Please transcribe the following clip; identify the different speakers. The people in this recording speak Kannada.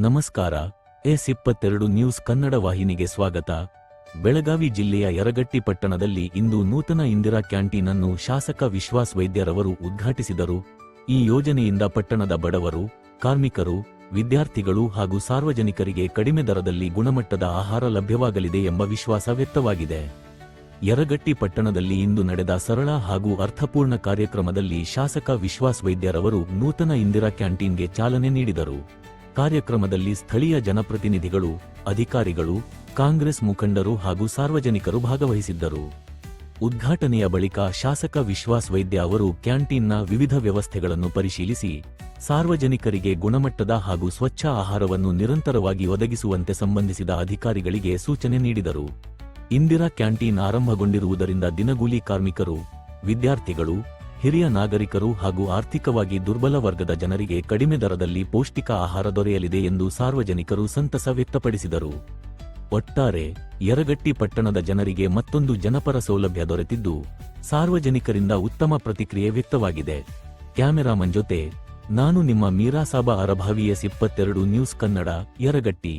Speaker 1: ನಮಸ್ಕಾರ. ಎಸ್22 ನ್ಯೂಸ್ ಕನ್ನಡ ವಾಹಿನಿಗೆ ಸ್ವಾಗತ. ಬೆಳಗಾವಿ ಜಿಲ್ಲೆಯ ಯರಗಟ್ಟಿ ಪಟ್ಟಣದಲ್ಲಿ ಇಂದು ನೂತನ ಇಂದಿರಾ ಕ್ಯಾಂಟೀನ್ ಅನ್ನು ಶಾಸಕ ವಿಶ್ವಾಸ್ ವೈದ್ಯರವರು ಉದ್ಘಾಟಿಸಿದರು. ಈ ಯೋಜನೆಯಿಂದ ಪಟ್ಟಣದ ಬಡವರು, ಕಾರ್ಮಿಕರು, ವಿದ್ಯಾರ್ಥಿಗಳು ಹಾಗೂ ಸಾರ್ವಜನಿಕರಿಗೆ ಕಡಿಮೆ ದರದಲ್ಲಿ ಗುಣಮಟ್ಟದ ಆಹಾರ ಲಭ್ಯವಾಗಲಿದೆ ಎಂಬ ವಿಶ್ವಾಸ ವ್ಯಕ್ತವಾಗಿದೆ. ಯರಗಟ್ಟಿ ಪಟ್ಟಣದಲ್ಲಿ ಇಂದು ನಡೆದ ಸರಳ ಹಾಗೂ ಅರ್ಥಪೂರ್ಣ ಕಾರ್ಯಕ್ರಮದಲ್ಲಿ ಶಾಸಕ ವಿಶ್ವಾಸ್ ವೈದ್ಯರವರು ನೂತನ ಇಂದಿರಾ ಕ್ಯಾಂಟೀನ್ಗೆ ಚಾಲನೆ ನೀಡಿದರು. ಕಾರ್ಯಕ್ರಮದಲ್ಲಿ ಸ್ಥಳೀಯ ಜನಪ್ರತಿನಿಧಿಗಳು, ಅಧಿಕಾರಿಗಳು, ಕಾಂಗ್ರೆಸ್ ಮುಖಂಡರು ಹಾಗೂ ಸಾರ್ವಜನಿಕರು ಭಾಗವಹಿಸಿದ್ದರು. ಉದ್ಘಾಟನೆಯ ಬಳಿಕ ಶಾಸಕ ವಿಶ್ವಾಸ್ ವೈದ್ಯ ಅವರು ಕ್ಯಾಂಟೀನ್ನ ವಿವಿಧ ವ್ಯವಸ್ಥೆಗಳನ್ನು ಪರಿಶೀಲಿಸಿ ಸಾರ್ವಜನಿಕರಿಗೆ ಗುಣಮಟ್ಟದ ಹಾಗೂ ಸ್ವಚ್ಛ ಆಹಾರವನ್ನು ನಿರಂತರವಾಗಿ ಒದಗಿಸುವಂತೆ ಸಂಬಂಧಿಸಿದ ಅಧಿಕಾರಿಗಳಿಗೆ ಸೂಚನೆ ನೀಡಿದರು. ಇಂದಿರಾ ಕ್ಯಾಂಟೀನ್ ಆರಂಭಗೊಂಡಿರುವುದರಿಂದ ದಿನಗೂಲಿ ಕಾರ್ಮಿಕರು, ವಿದ್ಯಾರ್ಥಿಗಳು, ಹಿರಿಯ ನಾಗರಿಕರು ಹಾಗೂ ಆರ್ಥಿಕವಾಗಿ ದುರ್ಬಲ ವರ್ಗದ ಜನರಿಗೆ ಕಡಿಮೆ ದರದಲ್ಲಿ ಪೌಷ್ಟಿಕ ಆಹಾರ ದೊರೆಯಲಿದೆ ಎಂದು ಸಾರ್ವಜನಿಕರು ಸಂತಸ ವ್ಯಕ್ತಪಡಿಸಿದರು. ಒಟ್ಟಾರೆ ಯರಗಟ್ಟಿ ಪಟ್ಟಣದ ಜನರಿಗೆ ಮತ್ತೊಂದು ಜನಪರ ಸೌಲಭ್ಯ ದೊರೆತಿದ್ದು, ಸಾರ್ವಜನಿಕರಿಂದ ಉತ್ತಮ ಪ್ರತಿಕ್ರಿಯೆ ವ್ಯಕ್ತವಾಗಿದೆ. ಕ್ಯಾಮೆರಾಮನ್ ಜೊತೆ ನಾನು ನಿಮ್ಮ ಮೀರಾಸಾಬಾ ಅರಭಾವಿ. ಎಸ್22 ನ್ಯೂಸ್ ಕನ್ನಡ, ಯರಗಟ್ಟಿ.